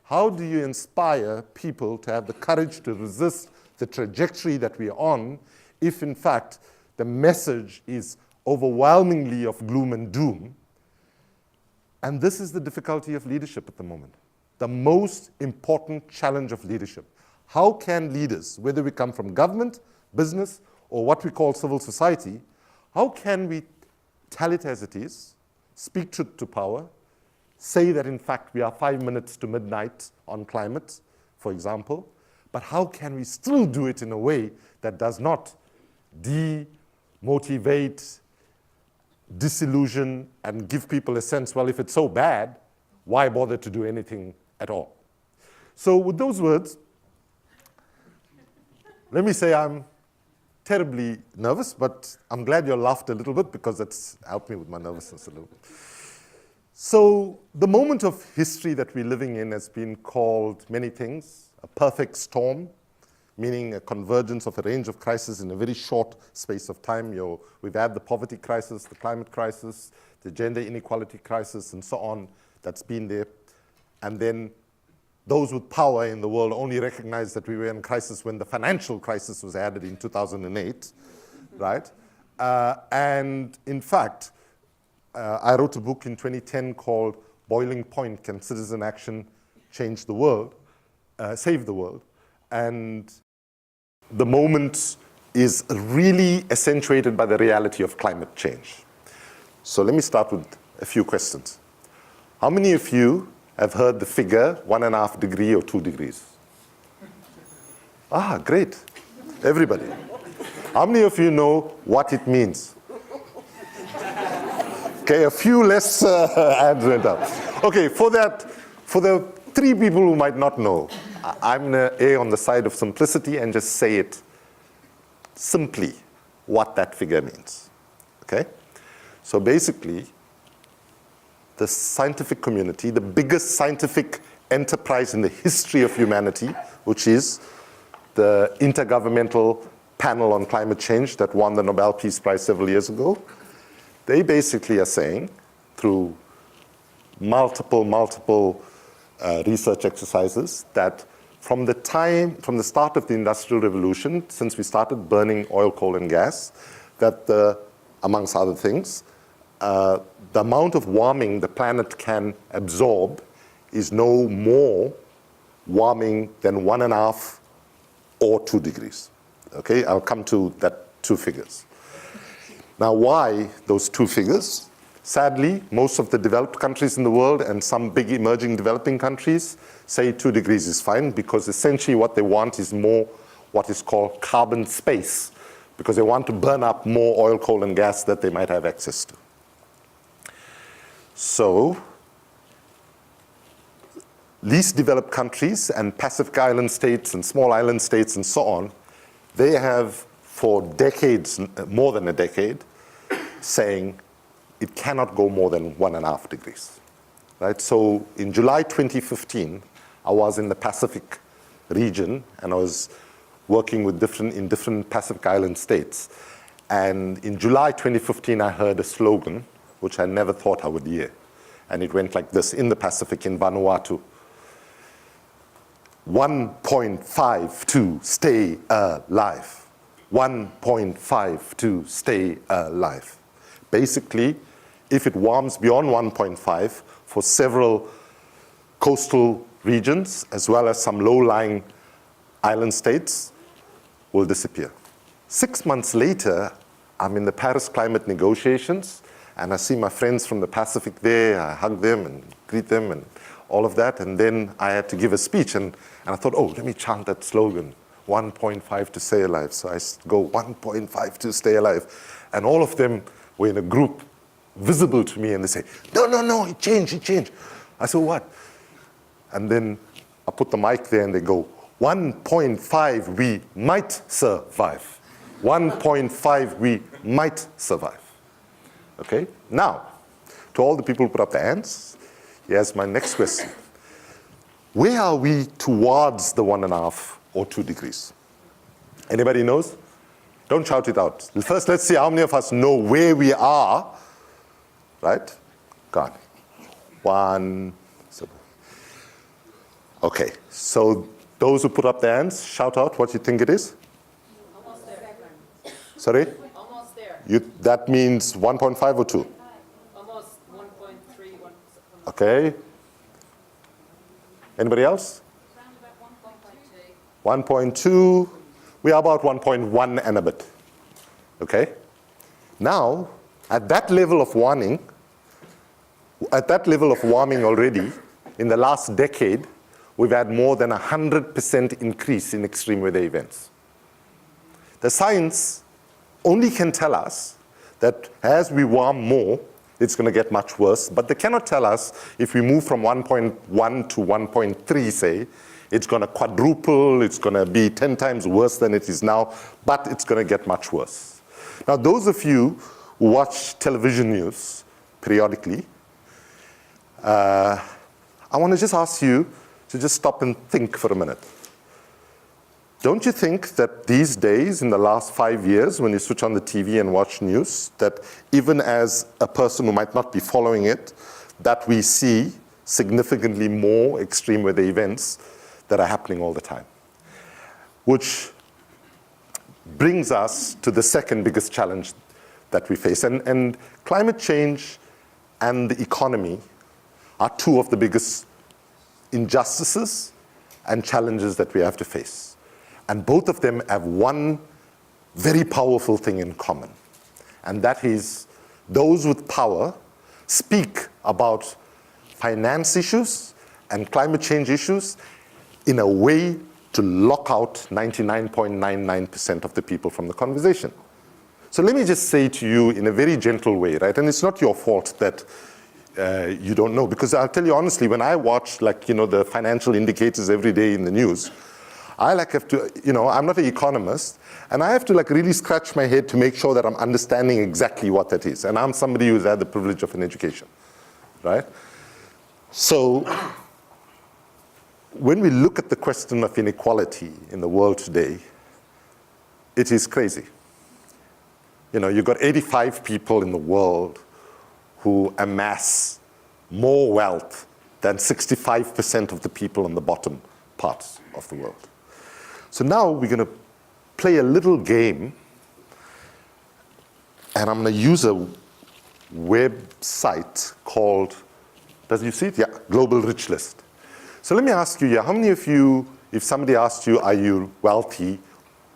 How do you inspire people to have the courage to resist the trajectory that we are on if, in fact, the message is overwhelmingly of gloom and doom? And this is the difficulty of leadership at the moment. The most important challenge of leadership. How can leaders, whether we come from government, business, or what we call civil society, how can we tell it as it is, speak truth to power, say that in fact we are 5 minutes to midnight on climate, for example, but how can we still do it in a way that does not demotivate, disillusion, and give people a sense, well, if it's so bad, why bother to do anything at all? So with those words, let me say I'm terribly nervous, but I'm glad you laughed a little bit because that's helped me with my nervousness a little bit. So the moment of history that we're living in has been called many things: a perfect storm, meaning a convergence of a range of crises in a very short space of time. We've had the poverty crisis, the climate crisis, the gender inequality crisis, and so on, that's been there. And then those with power in the world only recognized that we were in crisis when the financial crisis was added in 2008, right? And in fact, I wrote a book in 2010 called Boiling Point: Can Citizen Action Change the World, Save the World? And the moment is really accentuated by the reality of climate change. So let me start with a few questions. How many of you have heard the figure 1.5 degrees or 2 degrees? Ah, great. Everybody. How many of you know what it means? Okay, a few less hands went up. Okay, for the 3 people who might not know, I'm going to err on the side of simplicity and just say it simply, what that figure means. Okay? So basically, the scientific community, the biggest scientific enterprise in the history of humanity, which is the Intergovernmental Panel on Climate Change that won the Nobel Peace Prize several years ago, they basically are saying, through multiple research exercises, that from the start of the Industrial Revolution, since we started burning oil, coal, and gas, that amongst other things, the amount of warming the planet can absorb is no more warming than 1.5 or 2 degrees. Okay, I'll come to that 2 figures. Now, why those 2 figures? Sadly, most of the developed countries in the world and some big emerging developing countries say 2 degrees is fine, because essentially what they want is more what is called carbon space, because they want to burn up more oil, coal, and gas that they might have access to. So, least developed countries and Pacific Island states and small island states and so on, they have for decades, more than a decade, saying it cannot go more than 1.5 degrees. Right? So in July 2015, I was in the Pacific region and I was working with in different Pacific Island states. And in July 2015, I heard a slogan which I never thought I would hear. And it went like this in the Pacific, in Vanuatu: 1.52, stay alive. 1.52, stay alive. Basically, if it warms beyond 1.5 for several coastal regions, as well as some low-lying island states, will disappear. 6 months later, I'm in the Paris climate negotiations, and I see my friends from the Pacific there. I hug them and greet them and all of that. And then I had to give a speech, and I thought, oh, let me chant that slogan, 1.5 to stay alive. So I go 1.5 to stay alive. And all of them were in a group visible to me, and they say, no, it changed. I said, what? And then I put the mic there, and they go, 1.5, we might survive. 1.5, we might survive. Okay? Now, to all the people who put up their hands, here's my next question. Where are we towards the 1.5 or 2 degrees? Anybody knows? Don't shout it out. First, let's see how many of us know where we are. Right? God. 1. Okay, so those who put up their hands, shout out what you think it is. Almost there. Sorry? Almost there. That means 1.5 or 2? Almost 1.3. Okay. Anybody else? 1.2. We are about 1.1 and a bit. Okay? Now, at that level of warming already, in the last decade, we've had more than 100% increase in extreme weather events. The science only can tell us that as we warm more, it's going to get much worse, but they cannot tell us if we move from 1.1 to 1.3, say, it's going to quadruple, it's going to be 10 times worse than it is now, but it's going to get much worse. Now, those of you who watch television news periodically, I want to just ask you to just stop and think for a minute. Don't you think that these days, in the last 5 years, when you switch on the TV and watch news, that even as a person who might not be following it, that we see significantly more extreme weather events that are happening all the time? Which brings us to the second biggest challenge that we face. And climate change and the economy are two of the biggest injustices and challenges that we have to face. And both of them have one very powerful thing in common. And that is those with power speak about finance issues and climate change issues in a way to lock out 99.99% of the people from the conversation. So let me just say to you in a very gentle way, right? And it's not your fault that you don't know, because I'll tell you honestly, when I watch the financial indicators every day in the news, I have to, I'm not an economist, and I have to really scratch my head to make sure that I'm understanding exactly what that is. And I'm somebody who's had the privilege of an education, right? So when we look at the question of inequality in the world today, it is crazy. You've got 85 people in the world who amass more wealth than 65% of the people on the bottom parts of the world. So now we're going to play a little game, and I'm going to use a website called, does you see it? Yeah, Global Rich List. So let me ask you, how many of you, if somebody asked you, are you wealthy,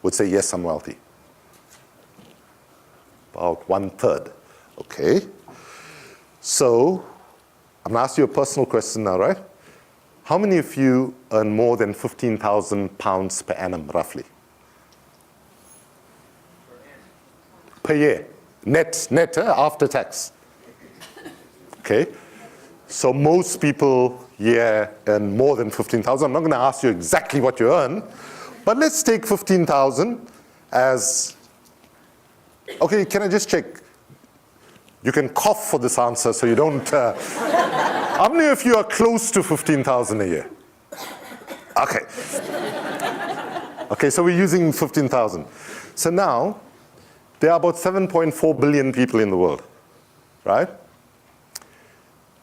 would say, yes, I'm wealthy? About 1/3. Okay. So I'm going to ask you a personal question now, right? How many of you earn more than £15,000 per annum, roughly? Per year. Net, after tax. Okay. So most people here earn more than 15,000. I'm not going to ask you exactly what you earn, but let's take 15,000 as, okay, can I just check? You can cough for this answer so you don't, how many of you are close to 15,000 a year? Okay. Okay, so we're using 15,000. So now, there are about 7.4 billion people in the world, right?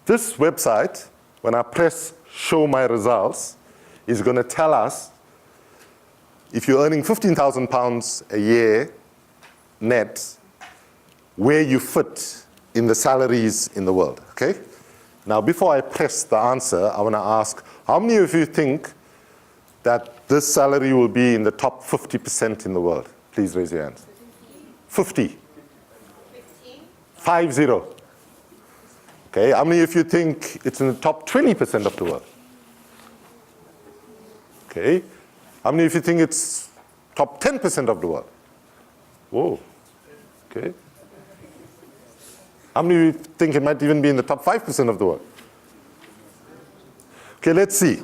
This website, when I press show my results, is going to tell us if you're earning £15,000 a year net, where you fit in the salaries in the world, okay? Now, before I press the answer, I want to ask, how many of you think that this salary will be in the top 50% in the world? Please raise your hands. 50. 50. Okay, how many of you think it's in the top 20% of the world? Okay, how many of you think it's top 10% of the world? Whoa, okay. How many of you think it might even be in the top 5% of the world? Okay, let's see.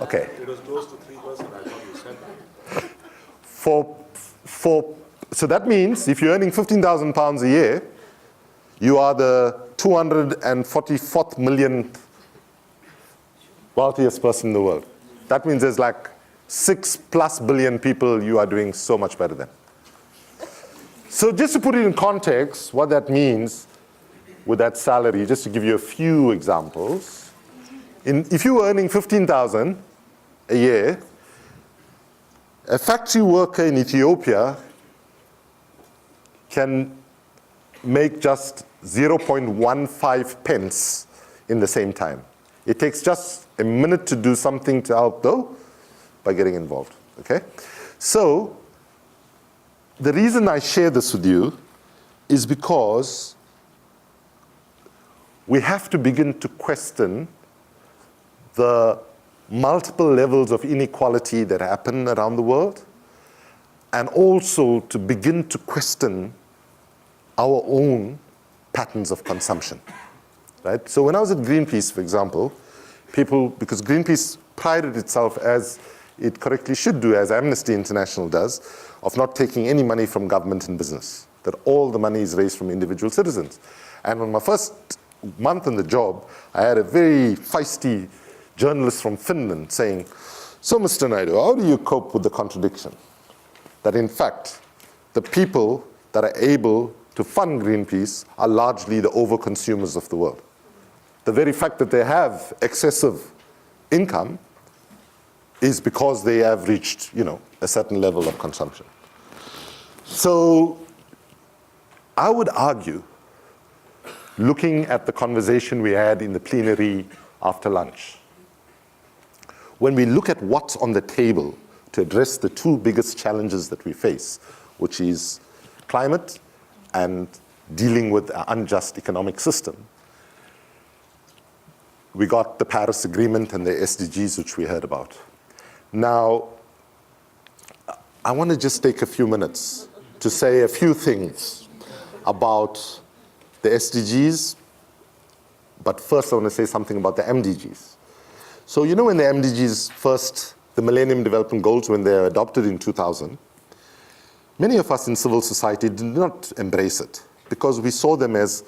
Okay. It was close to 3%, I thought you said that. So that means if you're earning £15,000 a year, you are the 244th millionth wealthiest person in the world. That means there's 6+ billion people you are doing so much better than. So just to put it in context, what that means with that salary, just to give you a few examples, if you were earning 15,000 a year, a factory worker in Ethiopia can make just 0.15 pence in the same time. It takes just a minute to do something to help, though, by getting involved, okay? So, the reason I share this with you is because we have to begin to question the multiple levels of inequality that happen around the world, and also to begin to question our own patterns of consumption, right? So when I was at Greenpeace, for example, because Greenpeace prided itself, as it correctly should do, as Amnesty International does, of not taking any money from government and business, that all the money is raised from individual citizens. And on my first month in the job, I had a very feisty journalist from Finland saying, so Mr. Naidoo, how do you cope with the contradiction that in fact, the people that are able to fund Greenpeace are largely the over-consumers of the world? The very fact that they have excessive income is because they have reached, a certain level of consumption. So I would argue, looking at the conversation we had in the plenary after lunch, when we look at what's on the table to address the two biggest challenges that we face, which is climate and dealing with an unjust economic system, we got the Paris Agreement and the SDGs, which we heard about. Now, I want to just take a few minutes to say a few things about the SDGs, but first I want to say something about the MDGs. So when the MDGs first, the Millennium Development Goals, when they were adopted in 2000, many of us in civil society did not embrace it because we saw them as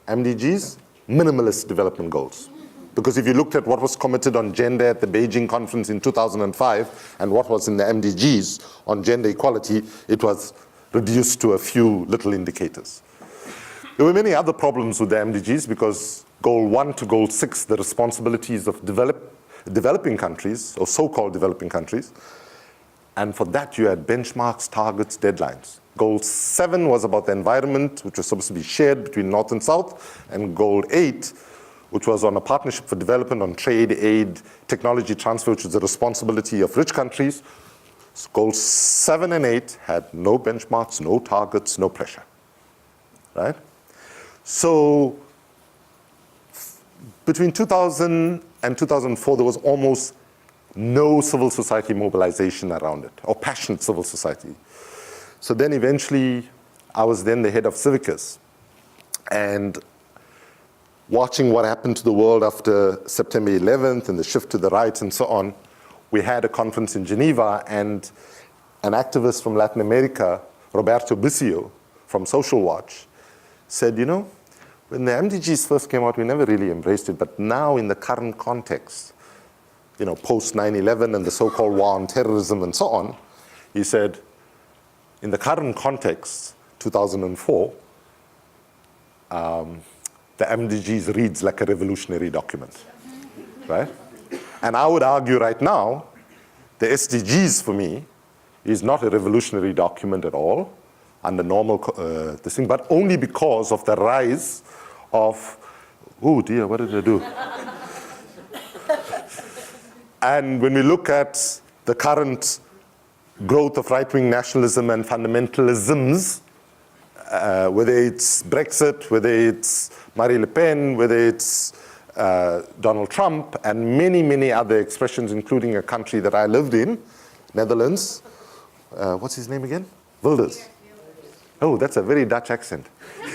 MDGs, minimalist development goals. Because if you looked at what was committed on gender at the Beijing conference in 2005 and what was in the MDGs on gender equality, it was reduced to a few little indicators. There were many other problems with the MDGs because Goal 1 to Goal 6, the responsibilities of developing countries, or so-called developing countries, and for that you had benchmarks, targets, deadlines. Goal 7 was about the environment, which was supposed to be shared between North and South, and Goal 8, which was on a partnership for development on trade, aid, technology transfer, which was the responsibility of rich countries. So Goals 7 and 8 had no benchmarks, no targets, no pressure, right? So between 2000 and 2004, there was almost no civil society mobilization around it, or passionate civil society. So then eventually, I was then the head of Civicus, and watching what happened to the world after September 11th and the shift to the right and so on, we had a conference in Geneva, and an activist from Latin America, Roberto Bisio from Social Watch, said, when the MDGs first came out, we never really embraced it, but now in the current context, post 9/11 and the so-called war on terrorism and so on, he said, in the current context, 2004, the MDGs reads like a revolutionary document, right? And I would argue right now, the SDGs for me is not a revolutionary document at all under normal this thing, but only because of the rise of, oh dear, what did I do? And when we look at the current growth of right-wing nationalism and fundamentalisms, whether it's Brexit, whether it's Marine Le Pen, whether it's Donald Trump, and many, many other expressions, including a country that I lived in, Netherlands. What's his name again? Wilders. Oh, that's a very Dutch accent.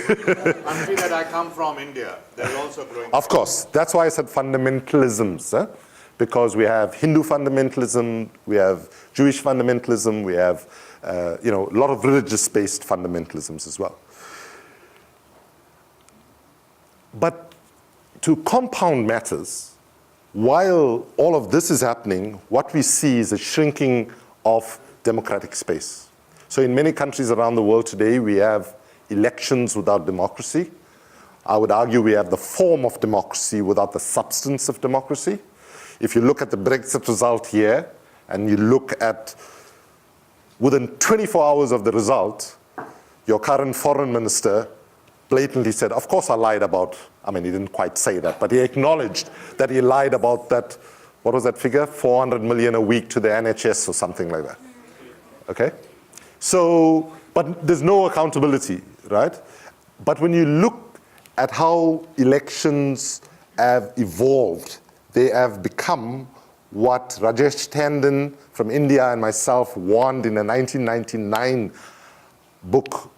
Country that I come from, India, they're also growing. Of course, that's why I said fundamentalisms, because we have Hindu fundamentalism, we have Jewish fundamentalism, we have a lot of religious-based fundamentalisms as well. But to compound matters, while all of this is happening, what we see is a shrinking of democratic space. So in many countries around the world today, we have elections without democracy. I would argue we have the form of democracy without the substance of democracy. If you look at the Brexit result here, and you look at within 24 hours of the result, your current foreign minister blatantly said, of course I lied about, I mean, he didn't quite say that, but he acknowledged that he lied about that, what was that figure? 400 million a week to the NHS or something like that. Okay? So, but there's no accountability, right? But when you look at how elections have evolved, they have become what Rajesh Tandon from India and myself warned in a 1999 book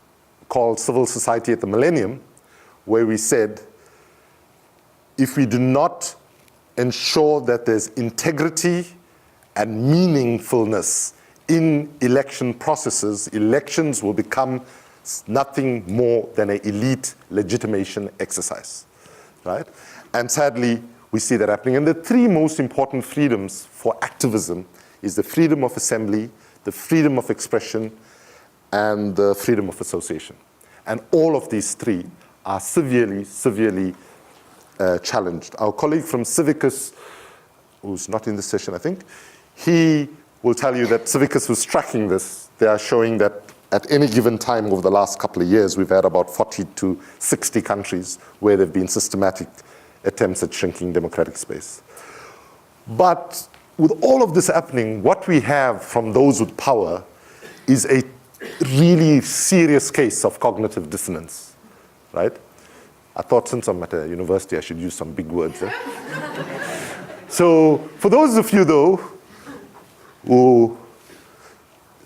called Civil Society at the Millennium, where we said, if we do not ensure that there's integrity and meaningfulness in election processes, elections will become nothing more than an elite legitimation exercise, right? And sadly, we see that happening. And the three most important freedoms for activism is the freedom of assembly, the freedom of expression, and the freedom of association. And all of these three are severely, severely challenged. Our colleague from Civicus, who's not in this session, I think, he will tell you that Civicus was tracking this. They are showing that at any given time over the last couple of years, we've had about 40 to 60 countries where there have been systematic attempts at shrinking democratic space. But with all of this happening, what we have from those with power is a really serious case of cognitive dissonance, right? I thought since I'm at a university, I should use some big words. So for those of you, though, who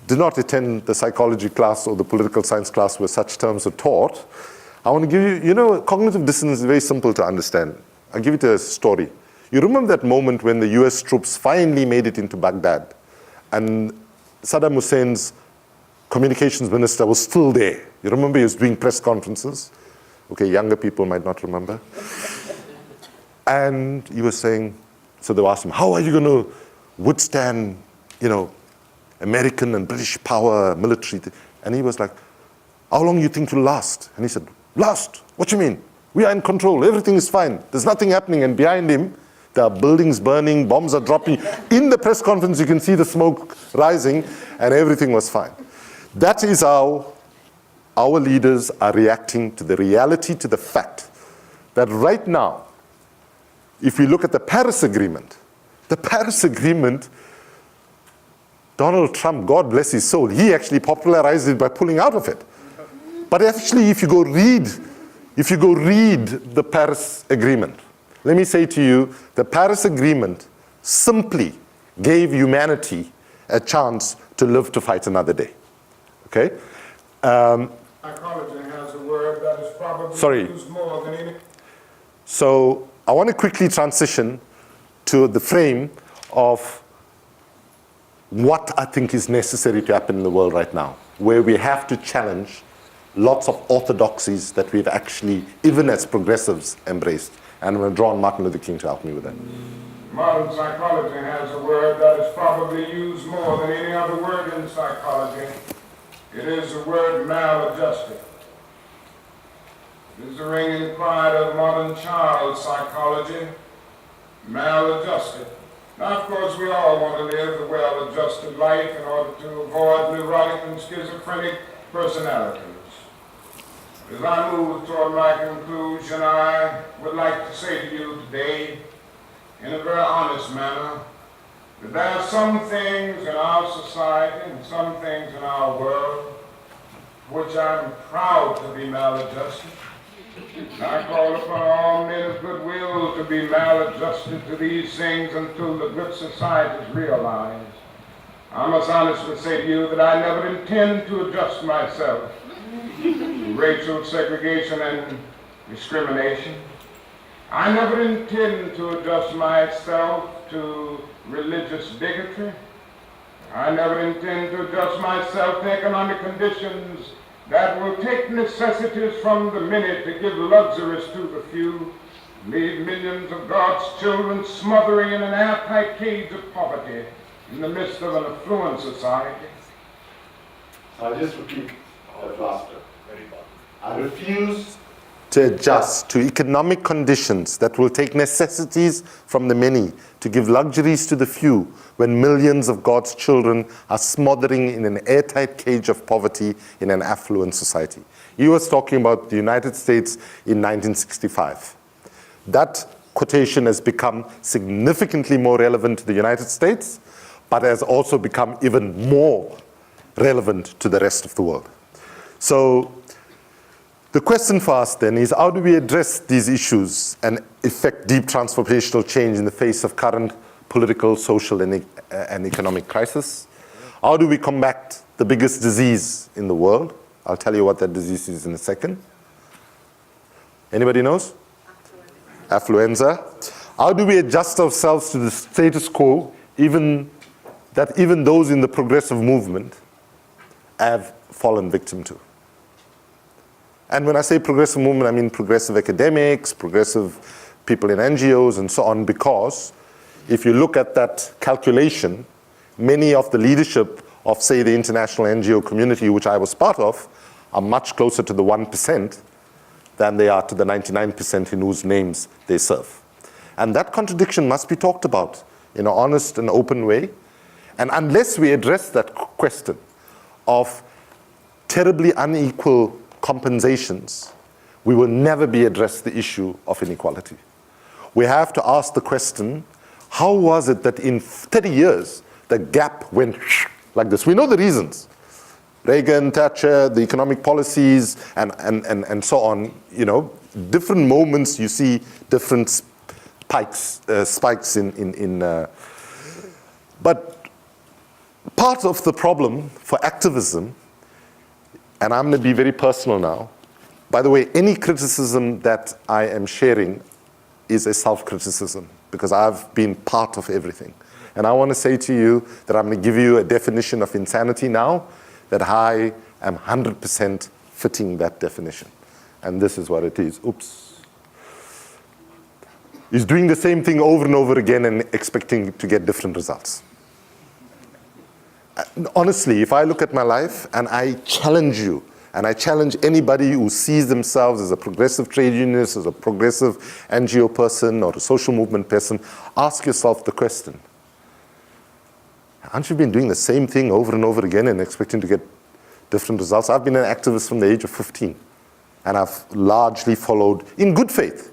did not attend the psychology class or the political science class where such terms are taught, I want to give you, cognitive dissonance is very simple to understand. I'll give you a story. You remember that moment when the US troops finally made it into Baghdad and Saddam Hussein's communications minister was still there. You remember he was doing press conferences? Okay, younger people might not remember. And he was saying, so they asked him, how are you going to withstand, American and British power, military? And he was like, how long do you think you'll last? And he said, last? What do you mean? We are in control, everything is fine. There's nothing happening. And behind him, there are buildings burning, bombs are dropping. In the press conference, you can see the smoke rising, and everything was fine. That is how our leaders are reacting to the reality, to the fact that right now, if we look at the Paris Agreement, Donald Trump, God bless his soul, he actually popularized it by pulling out of it. But actually, if you go read the Paris Agreement, let me say to you, the Paris Agreement simply gave humanity a chance to live to fight another day. Okay? Psychology has a word that is probably used more than any. So I want to quickly transition to the frame of what I think is necessary to happen in the world right now, where we have to challenge lots of orthodoxies that we've actually, even as progressives, embraced. And I'm going to draw on Martin Luther King to help me with that. Modern psychology has a word that is probably used more than any other word in psychology. It is the word maladjusted. It is the ringing cry of modern child psychology, maladjusted. Now, of course, we all want to live a well-adjusted life in order to avoid neurotic and schizophrenic personalities. As I move toward my conclusion, I would like to say to you today, in a very honest manner, that there are some things in our society and some things in our world which I'm proud to be maladjusted. I call upon all men of goodwill to be maladjusted to these things until the good society is realized. I must honestly say to you that I never intend to adjust myself to racial segregation and discrimination. I never intend to adjust myself to religious bigotry. I never intend to adjust myself to economic conditions that will take necessities from the many to give luxuries to the few, leave millions of God's children smothering in an airtight cage of poverty in the midst of an affluent society. I'll just repeat that last bit. I refuse to adjust to economic conditions that will take necessities from the many to give luxuries to the few when millions of God's children are smothering in an airtight cage of poverty in an affluent society. He was talking about the United States in 1965. That quotation has become significantly more relevant to the United States, but has also become even more relevant to the rest of the world. So the question for us then is, how do we address these issues and effect deep transformational change in the face of current political, social, and economic crisis? How do we combat the biggest disease in the world? I'll tell you what that disease is in a second. Anybody knows? Affluenza. How do we adjust ourselves to the status quo, even those in the progressive movement have fallen victim to? And when I say progressive movement, I mean progressive academics, progressive people in NGOs, and so on, because if you look at that calculation, many of the leadership of, say, the international NGO community, which I was part of, are much closer to the 1% than they are to the 99% in whose names they serve. And that contradiction must be talked about in an honest and open way. And unless we address that question of terribly unequal compensations, we will never be addressed the issue of inequality. We have to ask the question, how was it that in 30 years, the gap went like this? We know the reasons. Reagan, Thatcher, the economic policies, and so on. You know, different moments you see different spikes in. But part of the problem for activism, and I'm going to be very personal now. By the way, any criticism that I am sharing is a self-criticism, because I've been part of everything. And I want to say to you that I'm going to give you a definition of insanity now, that I am 100% fitting that definition. And this is what it is. Oops. Is doing the same thing over and over again and expecting to get different results. Honestly, if I look at my life and I challenge you, and I challenge anybody who sees themselves as a progressive trade unionist, as a progressive NGO person, or a social movement person, ask yourself the question, aren't you been doing the same thing over and over again and expecting to get different results? I've been an activist from the age of 15, and I've largely followed in good faith.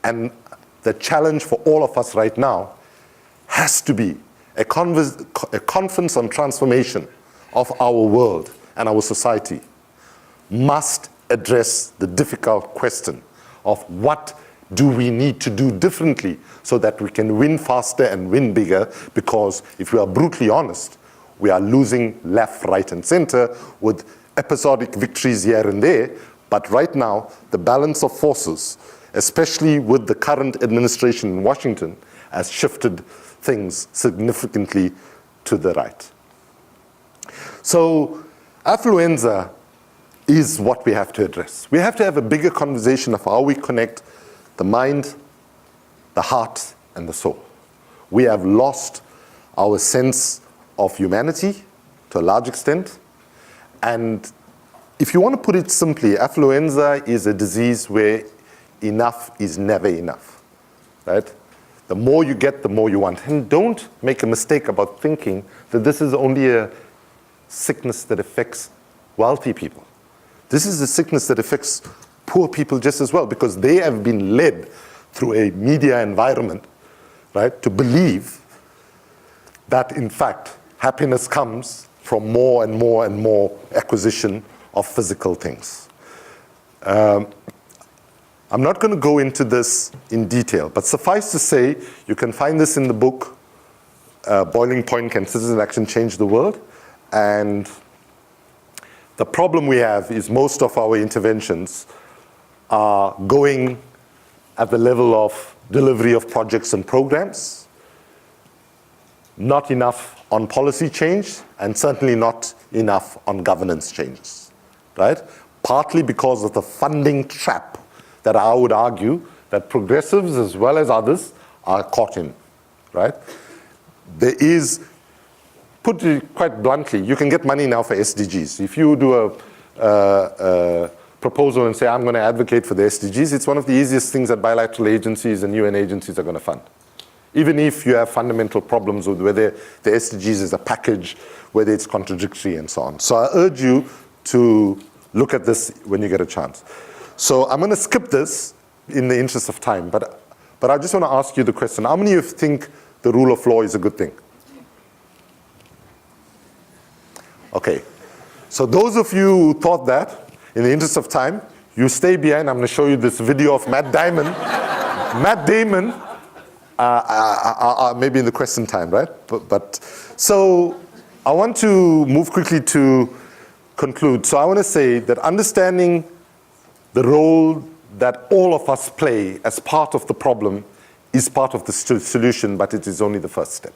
And the challenge for all of us right now has to be a conference on transformation of our world and our society must address the difficult question of what do we need to do differently so that we can win faster and win bigger, because if we are brutally honest, we are losing left, right, and center with episodic victories here and there. But right now, the balance of forces, especially with the current administration in Washington, has shifted things significantly to the right. So affluenza is what we have to address. We have to have a bigger conversation of how we connect the mind, the heart, and the soul. We have lost our sense of humanity to a large extent. And if you want to put it simply, affluenza is a disease where enough is never enough, right? The more you get, the more you want. And don't make a mistake about thinking that this is only a sickness that affects wealthy people. This is a sickness that affects poor people just as well, because they have been led through a media environment, right, to believe that, in fact, happiness comes from more and more and more acquisition of physical things. I'm not going to go into this in detail, but suffice to say, you can find this in the book, Boiling Point, Can Citizen Action Change the World? And the problem we have is most of our interventions are going at the level of delivery of projects and programs, not enough on policy change, and certainly not enough on governance changes, right? Partly because of the funding trap that I would argue that progressives as well as others are caught in, right? There is, put it quite bluntly, you can get money now for SDGs. If you do a proposal and say, I'm going to advocate for the SDGs, it's one of the easiest things that bilateral agencies and UN agencies are going to fund. Even if you have fundamental problems with whether the SDGs is a package, whether it's contradictory and so on. So I urge you to look at this when you get a chance. So I'm going to skip this in the interest of time, but I just want to ask you the question, how many of you think the rule of law is a good thing? Okay, so those of you who thought that, in the interest of time, you stay behind. I'm going to show you this video of Matt Damon. Matt Damon, maybe in the question time, right? But so I want to move quickly to conclude. So I want to say that understanding the role that all of us play as part of the problem is part of the solution, but it is only the first step.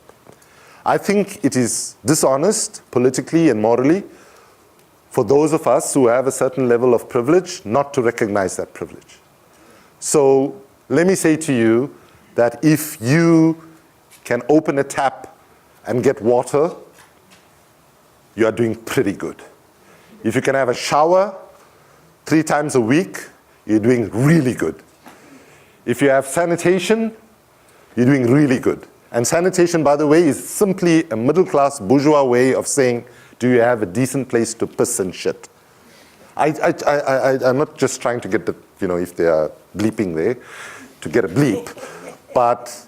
I think it is dishonest, politically and morally, for those of us who have a certain level of privilege not to recognize that privilege. So let me say to you that if you can open a tap and get water, you are doing pretty good. If you can have a shower 3 times a week, you're doing really good. If you have sanitation, you're doing really good. And sanitation, by the way, is simply a middle-class bourgeois way of saying, do you have a decent place to piss and shit? I'm not just trying to get the, if they are bleeping there, to get a bleep. But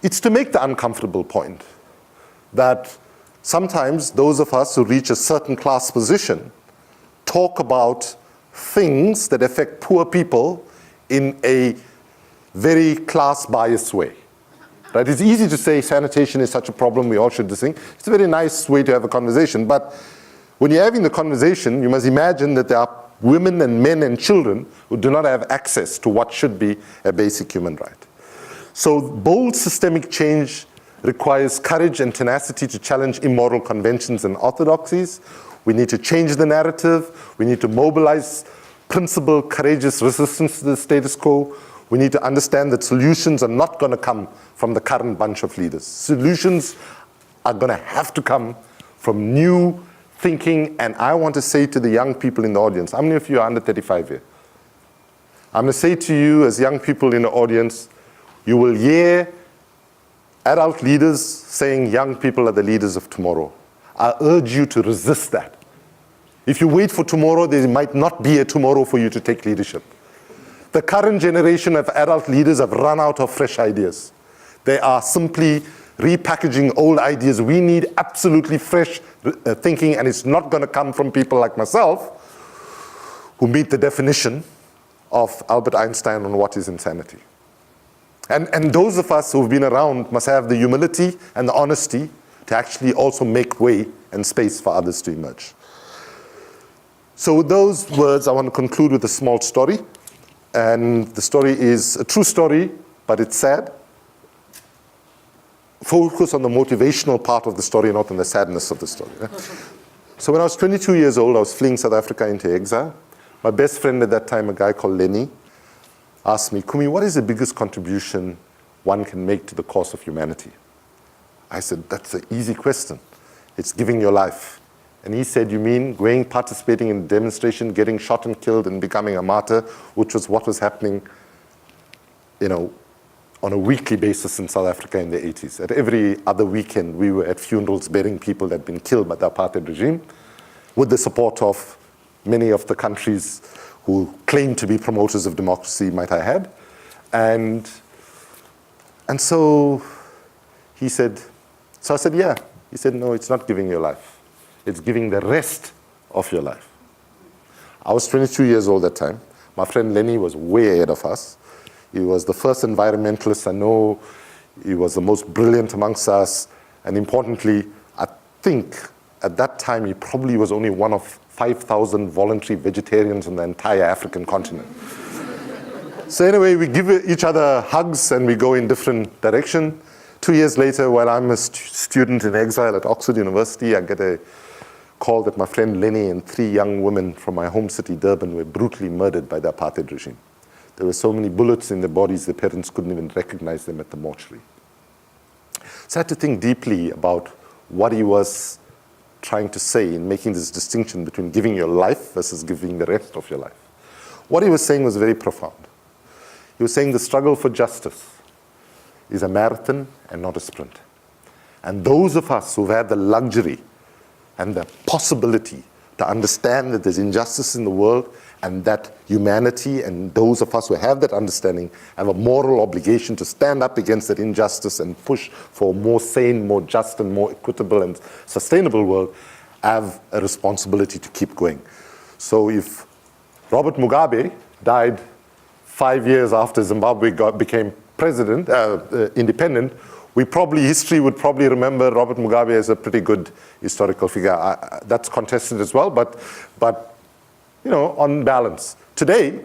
it's to make the uncomfortable point that sometimes those of us who reach a certain class position talk about things that affect poor people in a very class-biased way. Right? It's easy to say sanitation is such a problem, we all should do this thing. It's a very nice way to have a conversation, but when you're having the conversation, you must imagine that there are women and men and children who do not have access to what should be a basic human right. So bold systemic change requires courage and tenacity to challenge immoral conventions and orthodoxies. We need to change the narrative. We need to mobilize principled, courageous resistance to the status quo. We need to understand that solutions are not going to come from the current bunch of leaders. Solutions are going to have to come from new thinking. And I want to say to the young people in the audience, how many of you are under 35 here? I'm going to say to you as young people in the audience, you will hear adult leaders saying young people are the leaders of tomorrow. I urge you to resist that. If you wait for tomorrow, there might not be a tomorrow for you to take leadership. The current generation of adult leaders have run out of fresh ideas. They are simply repackaging old ideas. We need absolutely fresh thinking, and it's not going to come from people like myself who meet the definition of Albert Einstein on what is insanity. And those of us who've been around must have the humility and the honesty to actually also make way and space for others to emerge. So with those words, I want to conclude with a small story. And the story is a true story, but it's sad. Focus on the motivational part of the story, not on the sadness of the story. So when I was 22 years old, I was fleeing South Africa into exile. My best friend at that time, a guy called Lenny, asked me, Kumi, what is the biggest contribution one can make to the cause of humanity? I said, that's an easy question. It's giving your life. And he said, you mean going, participating in a demonstration, getting shot and killed and becoming a martyr, which was what was happening, on a weekly basis in South Africa in the 80s. At every other weekend, we were at funerals burying people that had been killed by the apartheid regime with the support of many of the countries who claim to be promoters of democracy, might I add. And so he said, so I said, yeah. He said, no, it's not giving your life. It's giving the rest of your life. I was 22 years old at that time. My friend Lenny was way ahead of us. He was the first environmentalist I know. He was the most brilliant amongst us. And importantly, I think at that time he probably was only one of 5,000 voluntary vegetarians on the entire African continent. So anyway, we give each other hugs and we go in different directions. 2 years later, while I'm a student in exile at Oxford University, I get a call that my friend Lenny and 3 young women from my home city, Durban, were brutally murdered by the apartheid regime. There were so many bullets in their bodies, their parents couldn't even recognize them at the mortuary. So I had to think deeply about what he was trying to say in making this distinction between giving your life versus giving the rest of your life. What he was saying was very profound. He was saying the struggle for justice is a marathon and not a sprint. And those of us who've had the luxury and the possibility to understand that there's injustice in the world and that humanity and those of us who have that understanding have a moral obligation to stand up against that injustice and push for a more sane, more just, and more equitable and sustainable world, have a responsibility to keep going. So if Robert Mugabe died 5 years after Zimbabwe became president, independent, history would probably remember Robert Mugabe as a pretty good historical figure. That's contested as well, but on balance. Today,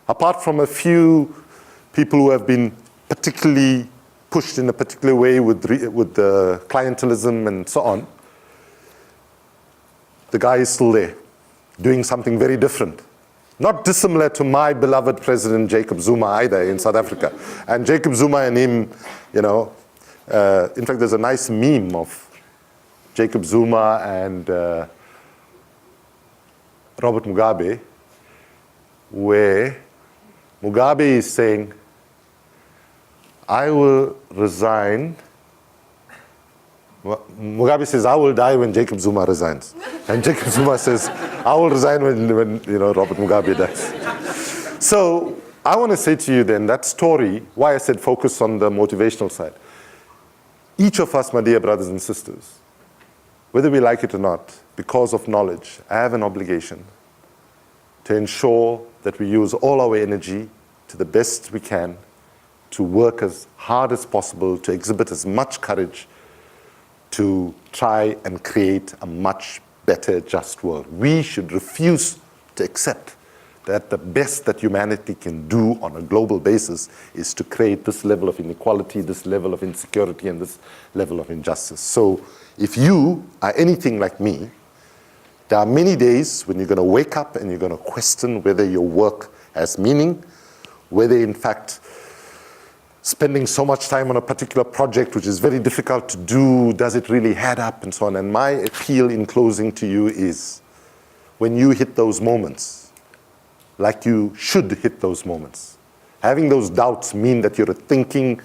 apart from a few people who have been particularly pushed in a particular way with the clientelism and so on, the guy is still there, doing something very different. Not dissimilar to my beloved President Jacob Zuma either in South Africa. And Jacob Zuma and him, in fact, there's a nice meme of Jacob Zuma and Robert Mugabe, where Mugabe is saying, I will resign. Mugabe says, I will die when Jacob Zuma resigns. And Jacob Zuma says, I will resign when Robert Mugabe dies. So I want to say to you then, that story, why I said focus on the motivational side. Each of us, my dear brothers and sisters, whether we like it or not, because of knowledge, I have an obligation to ensure that we use all our energy to the best we can to work as hard as possible, to exhibit as much courage, to try and create a much better, just world. We should refuse to accept that the best that humanity can do on a global basis is to create this level of inequality, this level of insecurity, and this level of injustice. So if you are anything like me, there are many days when you're going to wake up and you're going to question whether your work has meaning, whether in fact spending so much time on a particular project, which is very difficult to do, does it really add up, and so on. And my appeal in closing to you is, when you hit those moments, like you should hit those moments, having those doubts mean that you're a thinking,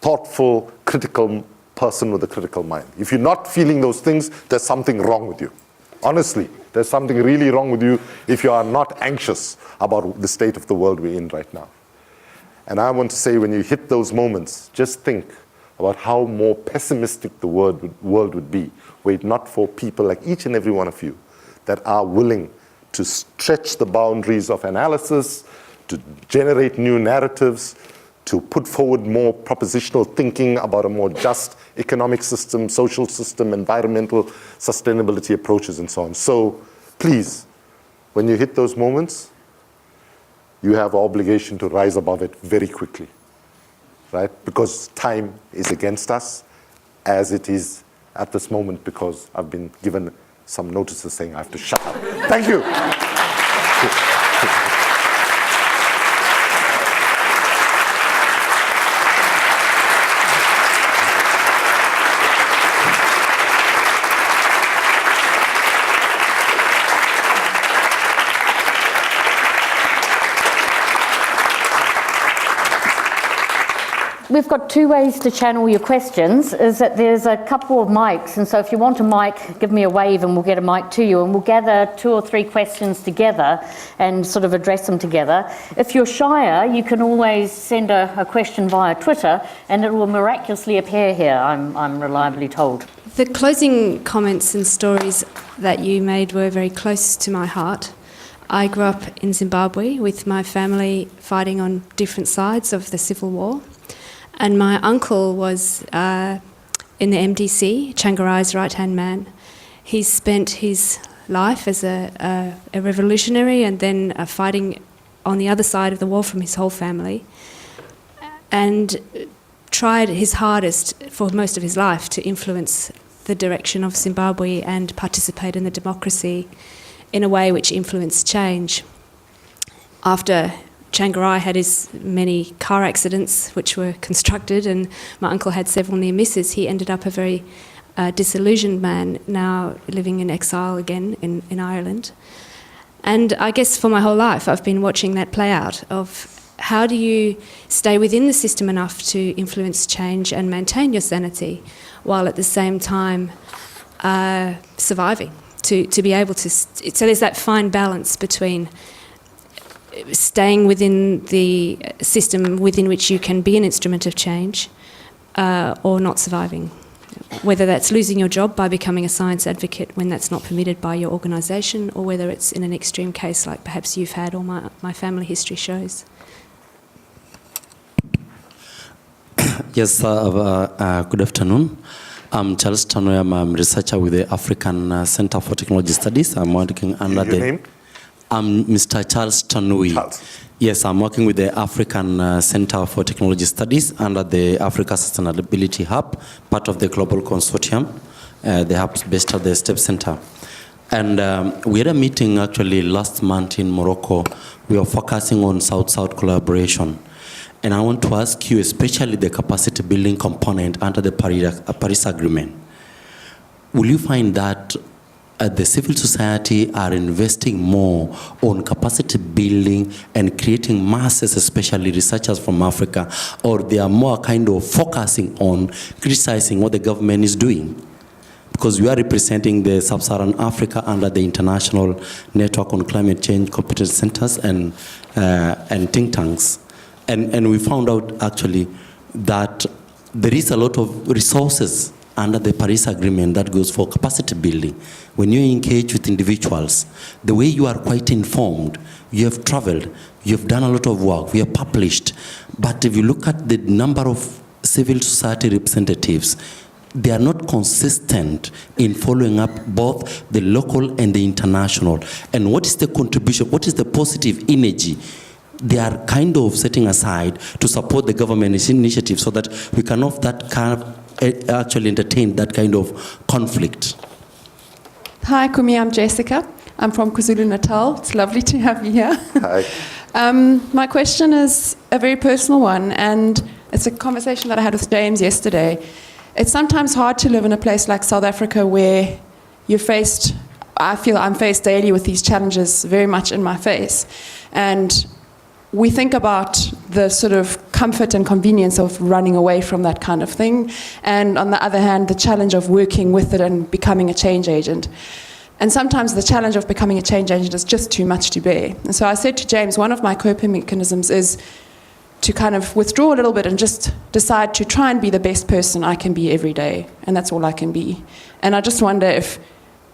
thoughtful, critical person with a critical mind. If you're not feeling those things, there's something wrong with you. Honestly, there's something really wrong with you if you are not anxious about the state of the world we're in right now. And I want to say, when you hit those moments, just think about how more pessimistic the world would be, were it not for people like each and every one of you that are willing to stretch the boundaries of analysis, to generate new narratives, to put forward more propositional thinking about a more just economic system, social system, environmental sustainability approaches, and so on. So please, when you hit those moments, you have an obligation to rise above it very quickly, right? Because time is against us, as it is at this moment, because I've been given some notices saying I have to shut up. Thank you. We've got two ways to channel your questions, is that there's a couple of mics, and so if you want a mic, give me a wave and we'll get a mic to you, and we'll gather 2 or 3 questions together and sort of address them together. If you're shyer, you can always send a question via Twitter and it will miraculously appear here, I'm reliably told. The closing comments and stories that you made were very close to my heart. I grew up in Zimbabwe with my family fighting on different sides of the civil war. And my uncle was in the MDC, Tsvangirai's right-hand man. He spent his life as a revolutionary and then fighting on the other side of the wall from his whole family, and tried his hardest for most of his life to influence the direction of Zimbabwe and participate in the democracy in a way which influenced change. After Tsvangirai had his many car accidents which were constructed, and my uncle had several near misses, he ended up a very disillusioned man, now living in exile again in Ireland. And I guess for my whole life, I've been watching that play out of how do you stay within the system enough to influence change and maintain your sanity while at the same time surviving, to be able to... So there's that fine balance between staying within the system within which you can be an instrument of change or not surviving. Whether that's losing your job by becoming a science advocate when that's not permitted by your organisation, or whether it's in an extreme case like perhaps you've had or my family history shows. Yes, good afternoon. I'm Charles Tanui. I'm a researcher with the African Center for Technology Studies. I'm working under Your name? I'm Mr. Charles Tanui. Charles. Yes, I'm working with the African Center for Technology Studies under the Africa Sustainability Hub, part of the global consortium. The hub is based at the STEP Center. And we had a meeting actually last month in Morocco. We are focusing on South-South collaboration. And I want to ask you, especially the capacity building component under the Paris Agreement. Will you find that the civil society are investing more on capacity building and creating masses, especially researchers from Africa, or they are more kind of focusing on criticizing what the government is doing? Because we are representing the Sub-Saharan Africa under the International Network on Climate Change Competence Centers and think tanks. And we found out actually that there is a lot of resources under the Paris Agreement that goes for capacity building. When you engage with individuals, the way you are quite informed, you have traveled, you have done a lot of work, we have published. But if you look at the number of civil society representatives, they are not consistent in following up both the local and the international. And what is the contribution, what is the positive energy they are kind of setting aside to support the government's initiative so that we can actually entertain that kind of conflict? Hi, Kumi, I'm Jessica. I'm from KwaZulu-Natal. It's lovely to have you here. Hi. My question is a very personal one, and it's a conversation that I had with James yesterday. It's sometimes hard to live in a place like South Africa where I feel I'm faced daily with these challenges very much in my face. And we think about the sort of comfort and convenience of running away from that kind of thing, and on the other hand, the challenge of working with it and becoming a change agent. And sometimes the challenge of becoming a change agent is just too much to bear. And so I said to James, one of my coping mechanisms is to kind of withdraw a little bit and just decide to try and be the best person I can be every day, and that's all I can be. And I just wonder if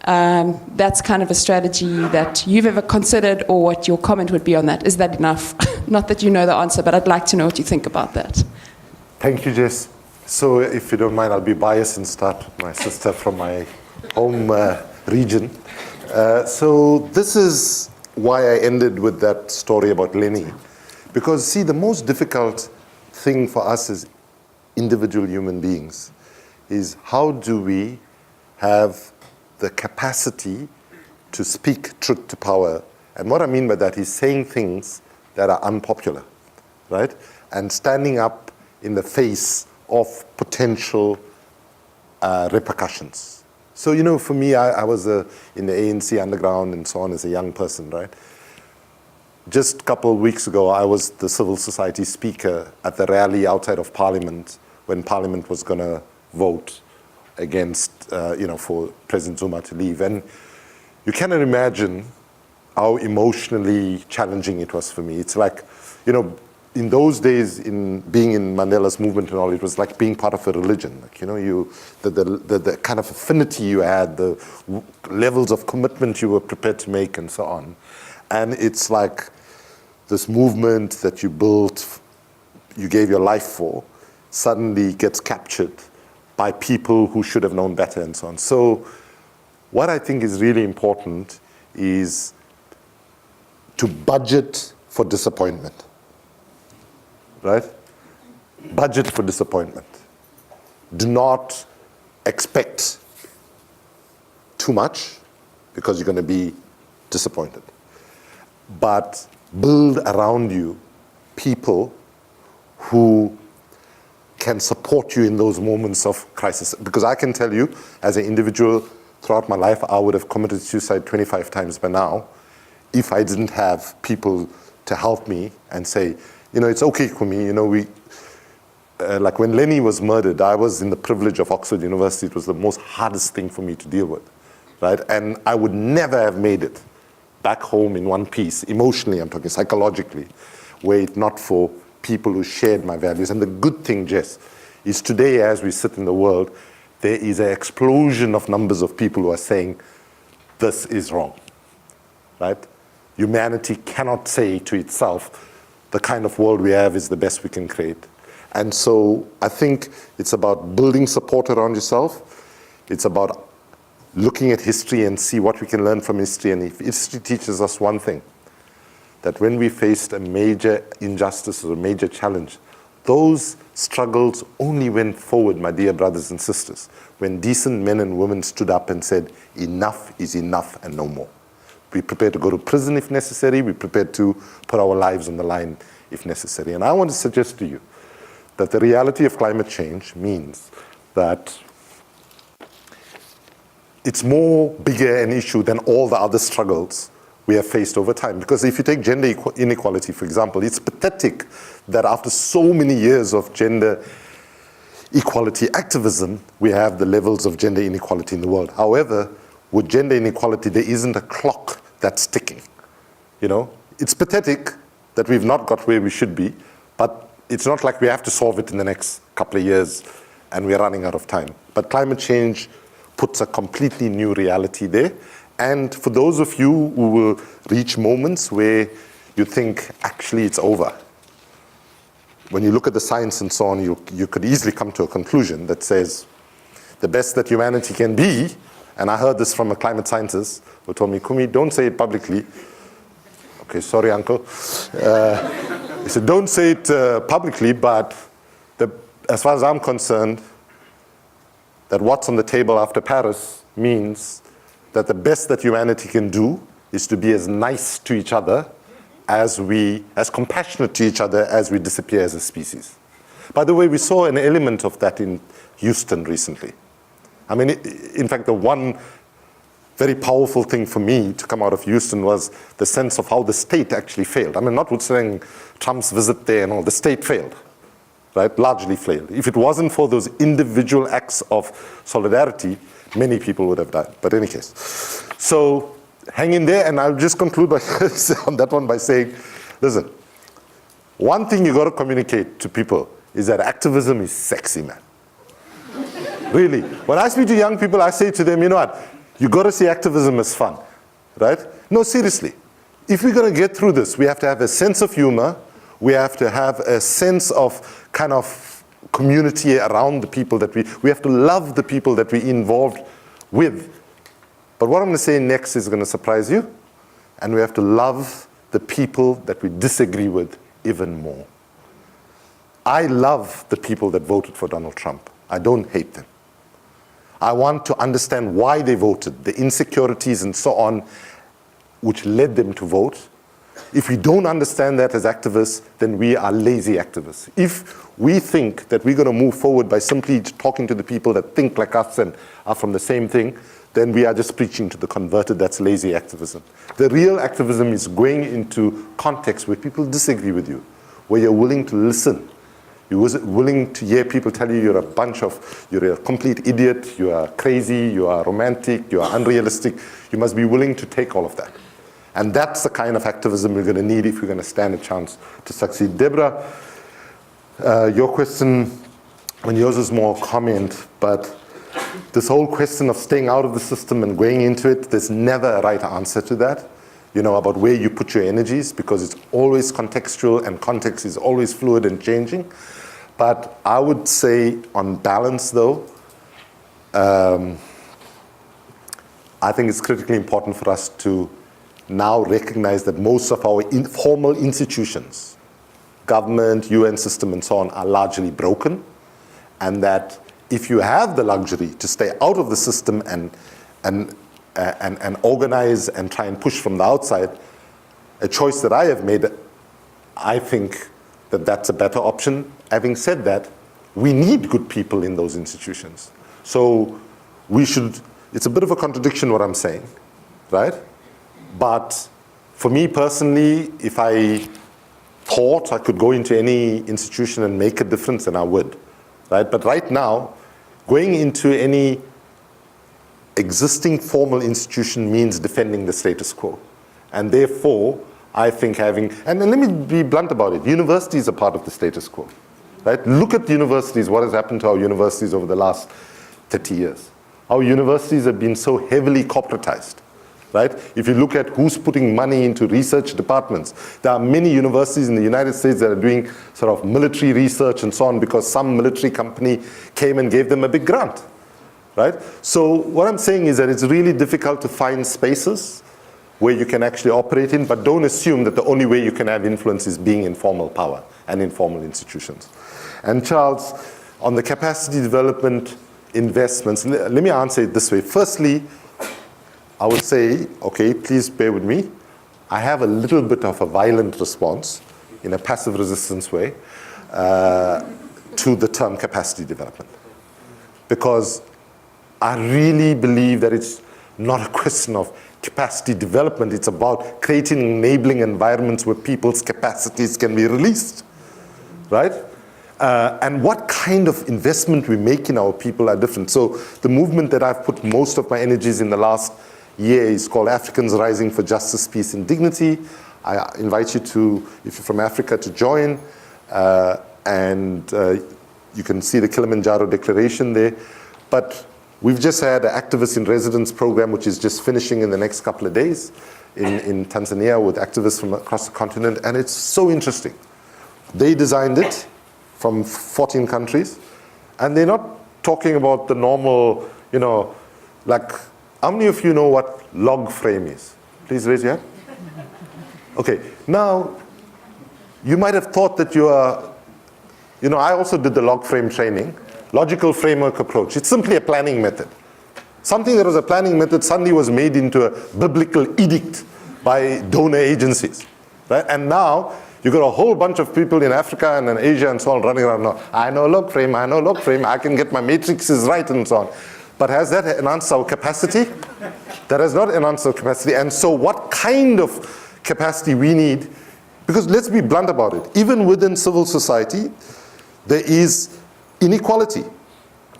that's kind of a strategy that you've ever considered, or what your comment would be on that. Is that enough? Not that you know the answer, but I'd like to know what you think about that. Thank you, Jess. So if you don't mind, I'll be biased and start with my sister from my home region. So this is why I ended with that story about Lenny. Because, see, the most difficult thing for us as individual human beings is how do we have the capacity to speak truth to power. And what I mean by that is saying things that are unpopular, right? And standing up in the face of potential repercussions. So, you know, for me, I was in the ANC underground and so on as a young person, right? Just a couple of weeks ago, I was the civil society speaker at the rally outside of Parliament when Parliament was going to vote against, for President Zuma to leave. And you cannot imagine how emotionally challenging it was for me. It's like, in those days, in being in Mandela's movement and all, it was like being part of a religion. Like, the kind of affinity you had, the levels of commitment you were prepared to make and so on. And it's like this movement that you built, you gave your life for, suddenly gets captured by people who should have known better and so on. So what I think is really important is to budget for disappointment, right? Budget for disappointment. Do not expect too much because you're going to be disappointed. But build around you people who can support you in those moments of crisis. Because I can tell you, as an individual, throughout my life, I would have committed suicide 25 times by now if I didn't have people to help me and say, it's okay, Kumi, like when Lenny was murdered, I was in the privilege of Oxford University. It was the most hardest thing for me to deal with, right? And I would never have made it back home in one piece, emotionally, I'm talking psychologically, were it not for people who shared my values. And the good thing, Jess, is today as we sit in the world, there is an explosion of numbers of people who are saying, this is wrong, right? Humanity cannot say to itself, the kind of world we have is the best we can create. And so I think it's about building support around yourself. It's about looking at history and see what we can learn from history. And if history teaches us one thing, that when we faced a major injustice or a major challenge, those struggles only went forward, my dear brothers and sisters, when decent men and women stood up and said, enough is enough and no more. We're prepared to go to prison if necessary. We're prepared to put our lives on the line if necessary. And I want to suggest to you that the reality of climate change means that it's more bigger an issue than all the other struggles we have faced over time. Because if you take gender inequality, for example, it's pathetic that after so many years of gender equality activism, we have the levels of gender inequality in the world. However, with gender inequality, there isn't a clock that's ticking. It's pathetic that we've not got where we should be, but it's not like we have to solve it in the next couple of years and we're running out of time. But climate change puts a completely new reality there. And for those of you who will reach moments where you think, actually, it's over, when you look at the science and so on, you could easily come to a conclusion that says the best that humanity can be, and I heard this from a climate scientist who told me, Kumi, don't say it publicly. Okay, sorry, uncle. He said, don't say it publicly, but as far as I'm concerned, that what's on the table after Paris means that the best that humanity can do is to be as nice to each other as compassionate to each other as we disappear as a species. By the way, we saw an element of that in Houston recently. I mean, in fact, the one very powerful thing for me to come out of Houston was the sense of how the state actually failed. I mean, notwithstanding Trump's visit there and all, the state failed, right? Largely failed. If it wasn't for those individual acts of solidarity, many people would have died. But in any case, so hang in there, and I'll just conclude on that one by saying, listen, one thing you got to communicate to people is that activism is sexy, man. Really. When I speak to young people, I say to them, you know what? You got to see activism as fun, right? No, seriously. If we're going to get through this, we have to have a sense of humor. We have to have a sense of kind of community around the people that we have to love the people that we're involved with. But what I'm going to say next is going to surprise you. And we have to love the people that we disagree with even more. I love the people that voted for Donald Trump. I don't hate them. I want to understand why they voted, the insecurities and so on, which led them to vote. If we don't understand that as activists, then we are lazy activists. If we think that we're going to move forward by simply talking to the people that think like us and are from the same thing, then we are just preaching to the converted. That's lazy activism. The real activism is going into contexts where people disagree with you, where you're willing to listen. You're willing to hear people tell you you're a complete idiot, you are crazy, you are romantic, you are unrealistic. You must be willing to take all of that. And that's the kind of activism we're going to need if we're going to stand a chance to succeed. Deborah, your question, and yours is more comment, but this whole question of staying out of the system and going into it, there's never a right answer to that, about where you put your energies, because it's always contextual and context is always fluid and changing. But I would say on balance though, I think it's critically important for us to now recognize that most of our formal institutions, government, UN system and so on, are largely broken, and that if you have the luxury to stay out of the system and organize and try and push from the outside, a choice that I have made, I think that that's a better option. Having said that, we need good people in those institutions. So it's a bit of a contradiction what I'm saying, right? But For me personally, if I thought I could go into any institution and make a difference, then I would, right? But right now, going into any existing formal institution means defending the status quo. And therefore, I think having, and let me be blunt about it, universities are part of the status quo, right? Look at universities, what has happened to our universities over the last 30 years. Our universities have been so heavily corporatized, right? If you look at who's putting money into research departments, there are many universities in the United States that are doing sort of military research and so on because some military company came and gave them a big grant, right? So what I'm saying is that it's really difficult to find spaces where you can actually operate in, but don't assume that the only way you can have influence is being in formal power and in formal institutions. And Charles, on the capacity development investments, let me answer it this way. Firstly, I would say, okay, please bear with me. I have a little bit of a violent response in a passive resistance way to the term capacity development. Because I really believe that it's not a question of capacity development, it's about creating enabling environments where people's capacities can be released, right? And what kind of investment we make in our people are different. So the movement that I've put most of my energies in the last year is called Africans Rising for Justice, Peace and Dignity. I invite you to, if you're from Africa, to join. You can see the Kilimanjaro Declaration there. But we've just had an Activist in Residence program, which is just finishing in the next couple of days in Tanzania with activists from across the continent, and it's so interesting. They designed it from 14 countries, and they're not talking about the normal, like, how many of you know what Logframe is? Please raise your hand. Okay, now, you might have thought that you are, I also did the Logframe training. Logical framework approach. It's simply a planning method. Something that was a planning method suddenly was made into a biblical edict by donor agencies, right? And now you've got a whole bunch of people in Africa and in Asia and so on running around now. I know Logframe, I can get my matrices right and so on. But has that enhanced our capacity? That has not enhanced our capacity. And so what kind of capacity we need, because let's be blunt about it, even within civil society, there is inequality,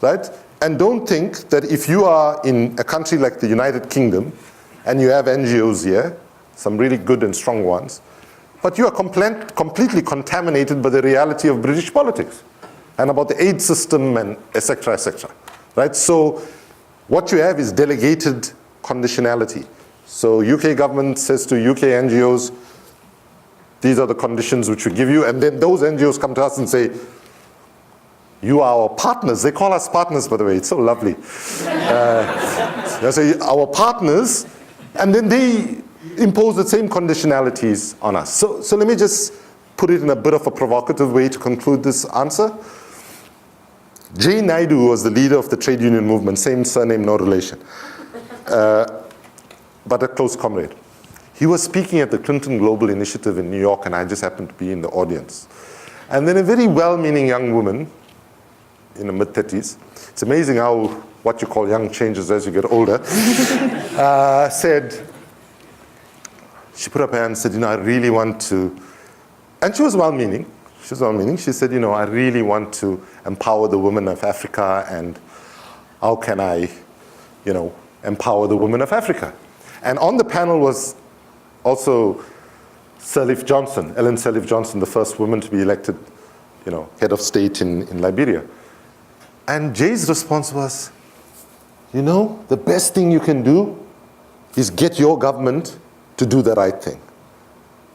right? And don't think that if you are in a country like the United Kingdom and you have NGOs here, some really good and strong ones, but you are completely contaminated by the reality of British politics and about the aid system and et cetera, right? So what you have is delegated conditionality. So UK government says to UK NGOs, these are the conditions which we give you, and then those NGOs come to us and say, you are our partners. They call us partners, by the way. It's so lovely. They say our partners, and then they impose the same conditionalities on us. So let me just put it in a bit of a provocative way to conclude this answer. Kumi Naidoo was the leader of the trade union movement, same surname, no relation, but a close comrade. He was speaking at the Clinton Global Initiative in New York, and I just happened to be in the audience. And then a very well-meaning young woman, in the mid-30s, it's amazing how what you call young changes as you get older, said, she put up her hand and said, I really want to, and she was well-meaning, she said, I really want to empower the women of Africa, and how can I, empower the women of Africa? And on the panel was also Ellen Sirleaf Johnson, the first woman to be elected, head of state in Liberia. And Jay's response was, the best thing you can do is get your government to do the right thing,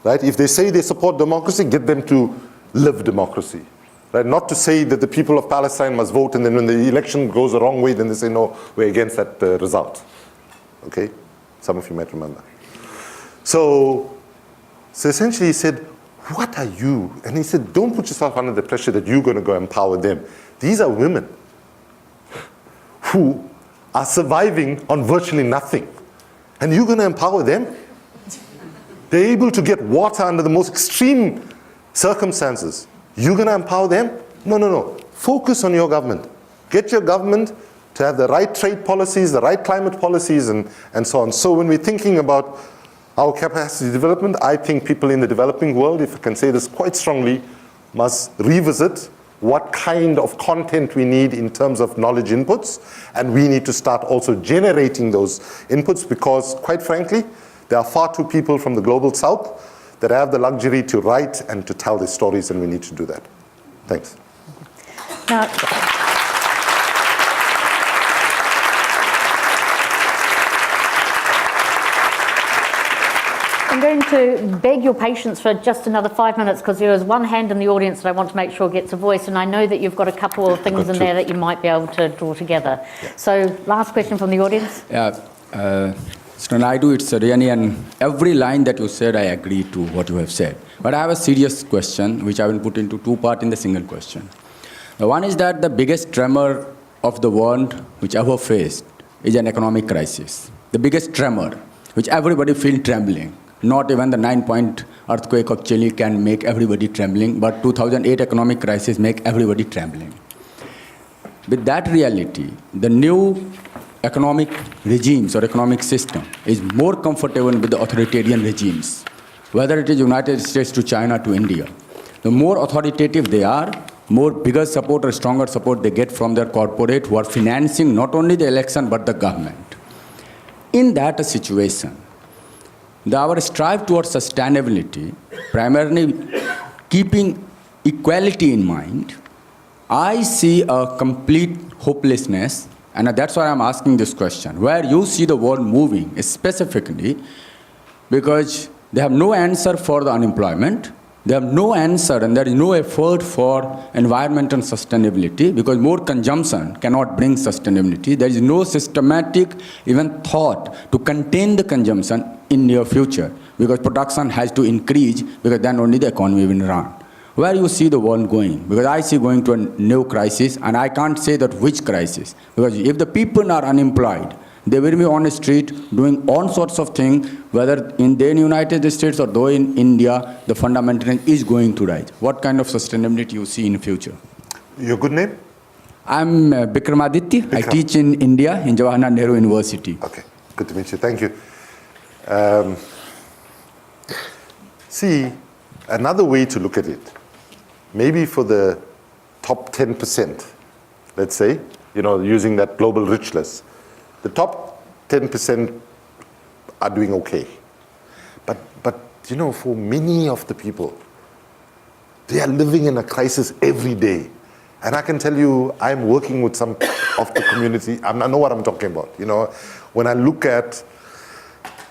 right? If they say they support democracy, get them to live democracy, right? Not to say that the people of Palestine must vote, and then when the election goes the wrong way, then they say, no, we're against that result, okay? Some of you might remember. So essentially he said, what are you? And he said, don't put yourself under the pressure that you're going to go empower them. These are women who are surviving on virtually nothing. And you're going to empower them? They're able to get water under the most extreme circumstances. You're going to empower them? No. Focus on your government. Get your government to have the right trade policies, the right climate policies, and so on. So when we're thinking about Our capacity development, I think people in the developing world, if I can say this quite strongly, must revisit what kind of content we need in terms of knowledge inputs, and we need to start also generating those inputs because, quite frankly, there are far too people from the global south that have the luxury to write and to tell their stories, and we need to do that. Thanks. Now, I'm going to beg your patience for just another 5 minutes because there is one hand in the audience that I want to make sure gets a voice, and I know that you've got a couple of things in there that you might be able to draw together. Yeah. So, last question from the audience. Yeah, Mr. Naidoo, it's really, and every line that you said, I agree to what you have said. But I have a serious question, which I will put into two parts in the single question. The one is that the biggest tremor of the world which ever faced is an economic crisis. The biggest tremor, which everybody feels trembling. Not even the 9-point earthquake of Chile can make everybody trembling, but 2008 economic crisis make everybody trembling. With that reality, the new economic regimes or economic system is more comfortable with the authoritarian regimes, whether it is United States to China to India. The more authoritative they are, more bigger support or stronger support they get from their corporate who are financing not only the election but the government. In that situation, our strive towards sustainability, primarily keeping equality in mind, I see a complete hopelessness, and that's why I'm asking this question. Where you see the world moving specifically, because they have no answer for the unemployment, they have no answer and there is no effort for environmental sustainability because more consumption cannot bring sustainability. There is no systematic even thought to contain the consumption in near future because production has to increase because then only the economy will run. Where you see the world going? Because I see going to a new crisis and I can't say that which crisis. Because if the people are unemployed, they will be on the street doing all sorts of things, whether in the United States or though in India, the fundamentalism is going to rise. What kind of sustainability you see in the future? Your good name? I'm Bikramaditya. Bikram. I teach in India, in Jawaharlal Nehru University. Okay, good to meet you. Thank you. See, another way to look at it, maybe for the top 10%, let's say, using that global rich list, the top 10% are doing okay. But for many of the people, they are living in a crisis every day. And I can tell you, I'm working with some of the community. I know what I'm talking about. When I look at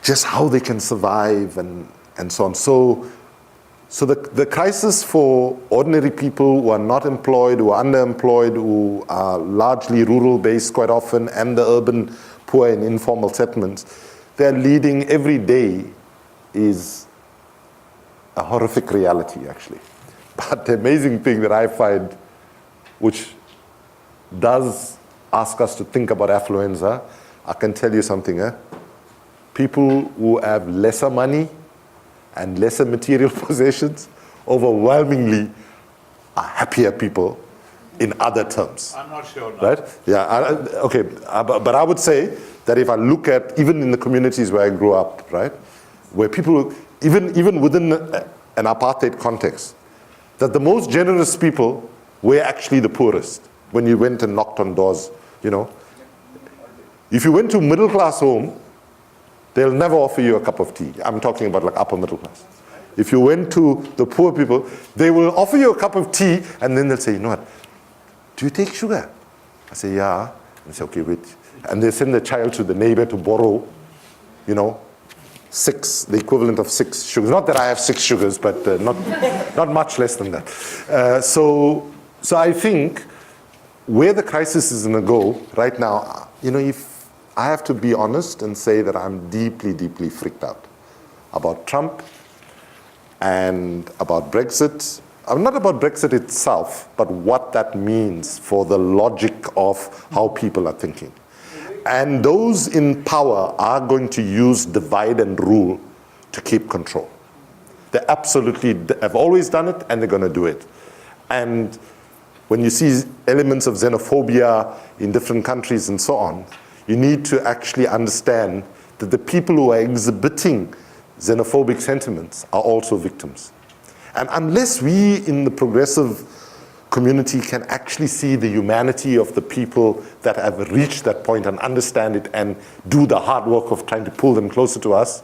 just how they can survive and so on. So the crisis for ordinary people who are not employed, who are underemployed, who are largely rural-based quite often, and the urban poor and informal settlements, they're leading every day is a horrific reality, actually. But the amazing thing that I find, which does ask us to think about affluenza, I can tell you something, people who have lesser money and lesser material possessions overwhelmingly are happier people in other terms. I'm not sure now. Right? Yeah, okay, but I would say that if I look at, even in the communities where I grew up, right, where people, even within an apartheid context, that the most generous people were actually the poorest when you went and knocked on doors, If you went to a middle class home, they'll never offer you a cup of tea. I'm talking about like upper middle class. If you went to the poor people, they will offer you a cup of tea and then they'll say, what, do you take sugar? I say, yeah. And they say, okay, wait. And they send the child to the neighbor to borrow, the equivalent of 6 sugars. Not that I have 6 sugars, but not much less than that. So I think where the crisis is going to go right now, if I have to be honest and say that I'm deeply, deeply freaked out about Trump and about Brexit. Not about Brexit itself, but what that means for the logic of how people are thinking. And those in power are going to use divide and rule to keep control. They absolutely have always done it, and they're going to do it. And when you see elements of xenophobia in different countries and so on, you need to actually understand that the people who are exhibiting xenophobic sentiments are also victims. And unless we in the progressive community can actually see the humanity of the people that have reached that point and understand it and do the hard work of trying to pull them closer to us,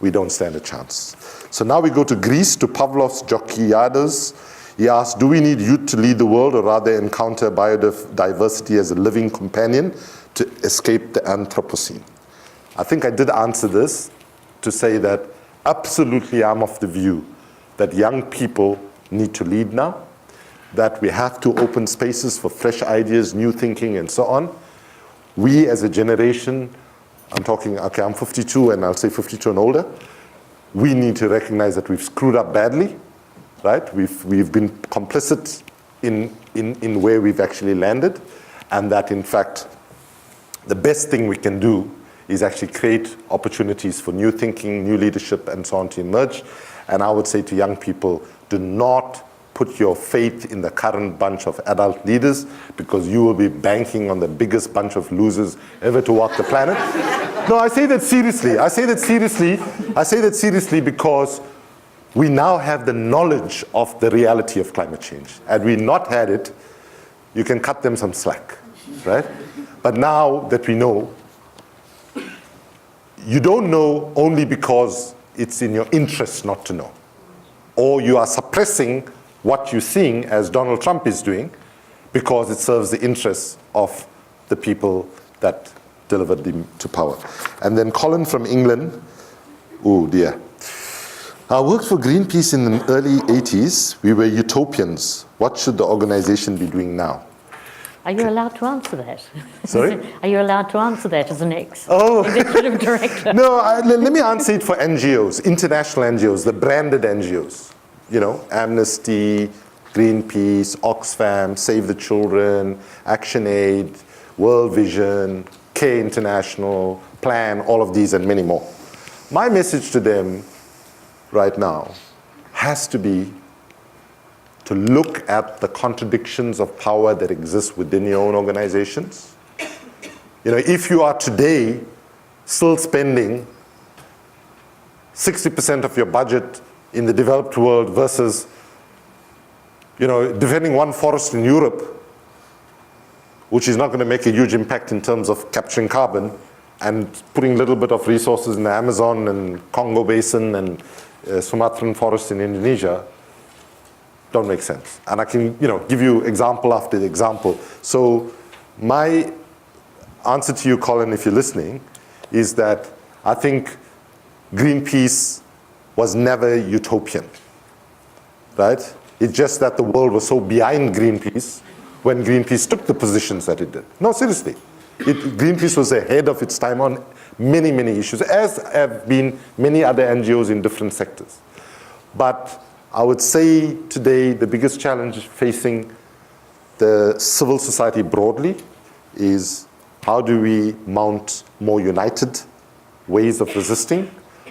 we don't stand a chance. So now we go to Greece, to Pavlos Georgiadis. He asks, do we need youth to lead the world or rather encounter biodiversity as a living companion to escape the Anthropocene? I think I did answer this to say that absolutely I'm of the view that young people need to lead now, that we have to open spaces for fresh ideas, new thinking, and so on. We as a generation, I'm talking, okay, I'm 52 and I'll say 52 and older, we need to recognize that we've screwed up badly, right? We've been complicit in where we've actually landed, and that in fact, the best thing we can do is actually create opportunities for new thinking, new leadership, and so on to emerge. And I would say to young people, do not put your faith in the current bunch of adult leaders, because you will be banking on the biggest bunch of losers ever to walk the planet. No, I say that seriously. I say that seriously because we now have the knowledge of the reality of climate change. Had we not had it, you can cut them some slack, right? But now that we know, you don't know only because it's in your interest not to know, or you are suppressing what you're seeing, as Donald Trump is doing, because it serves the interests of the people that delivered them to power. And then Colin from England, oh dear. I worked for Greenpeace in the early 80s. We were utopians. What should the organization be doing now? Are you allowed to answer that? Sorry? Are you allowed to answer that as an executive director? No, let me answer it for NGOs, international NGOs, the branded NGOs. You know, Amnesty, Greenpeace, Oxfam, Save the Children, ActionAid, World Vision, Care International, Plan, all of these and many more. My message to them right now has to be to look at the contradictions of power that exist within your own organizations. You know, if you are today still spending 60% of your budget in the developed world versus, you know, defending one forest in Europe, which is not going to make a huge impact in terms of capturing carbon, and putting a little bit of resources in the Amazon and Congo Basin and Sumatran forest in Indonesia, don't make sense. And I can, you know, give you example after example. So my answer to you, Colin, if you're listening, is that I think Greenpeace was never utopian, right? It's just that the world was so behind Greenpeace when Greenpeace took the positions that it did. No, seriously. Greenpeace was ahead of its time on many, many issues, as have been many other NGOs in different sectors. But I would say today the biggest challenge facing the civil society broadly is how do we mount more united ways of resisting?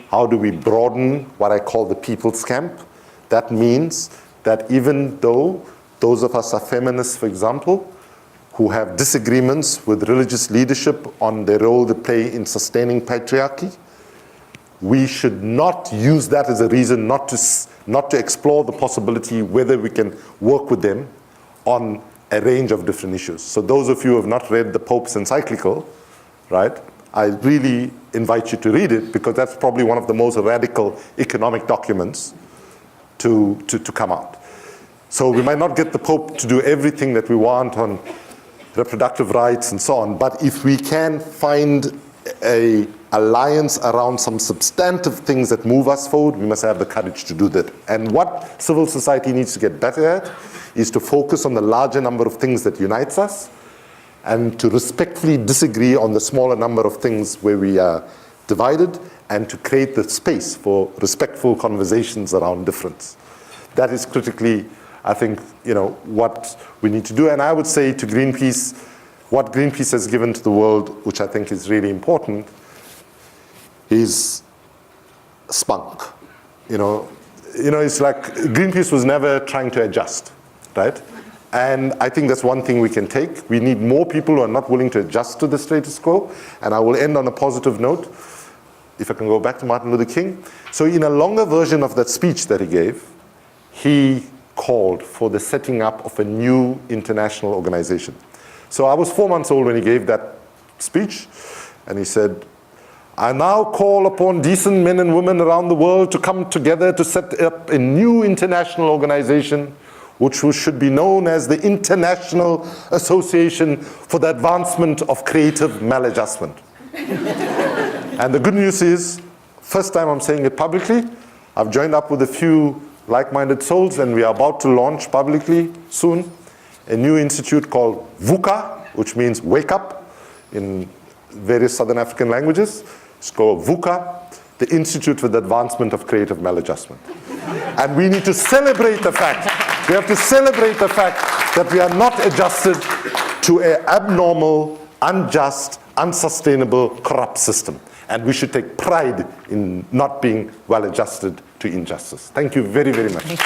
How do we broaden what I call the people's camp? That means that even though those of us are feminists, for example, who have disagreements with religious leadership on the role they play in sustaining patriarchy, we should not use that as a reason not to explore the possibility whether we can work with them on a range of different issues. So those of you who have not read the Pope's encyclical, right, I really invite you to read it, because that's probably one of the most radical economic documents to come out. So we might not get the Pope to do everything that we want on reproductive rights and so on, but if we can find an alliance around some substantive things that move us forward, we must have the courage to do that. And what civil society needs to get better at is to focus on the larger number of things that unites us, and to respectfully disagree on the smaller number of things where we are divided, and to create the space for respectful conversations around difference. That is critically, I think, you know, what we need to do. And I would say to Greenpeace, what Greenpeace has given to the world, which I think is really important, is spunk. You know, it's like Greenpeace was never trying to adjust, right? And I think that's one thing we can take. We need more people who are not willing to adjust to the status quo. And I will end on a positive note. if I can go back to Martin Luther King. So in a longer version of that speech that he gave, he called for the setting up of a new international organization. So I was 4 months old when he gave that speech, and he said, I now call upon decent men and women around the world to come together to set up a new international organization which should be known as the International Association for the Advancement of Creative Maladjustment. And the good news is, first time I'm saying it publicly, I've joined up with a few like-minded souls, and we are about to launch publicly soon a new institute called VUCA, which means wake up in various Southern African languages. It's called VUCA, the Institute for the Advancement of Creative Maladjustment. And we need to celebrate the fact, we have to celebrate the fact that we are not adjusted to an abnormal, unjust, unsustainable, corrupt system. And we should take pride in not being well adjusted to injustice. Thank you very, very much.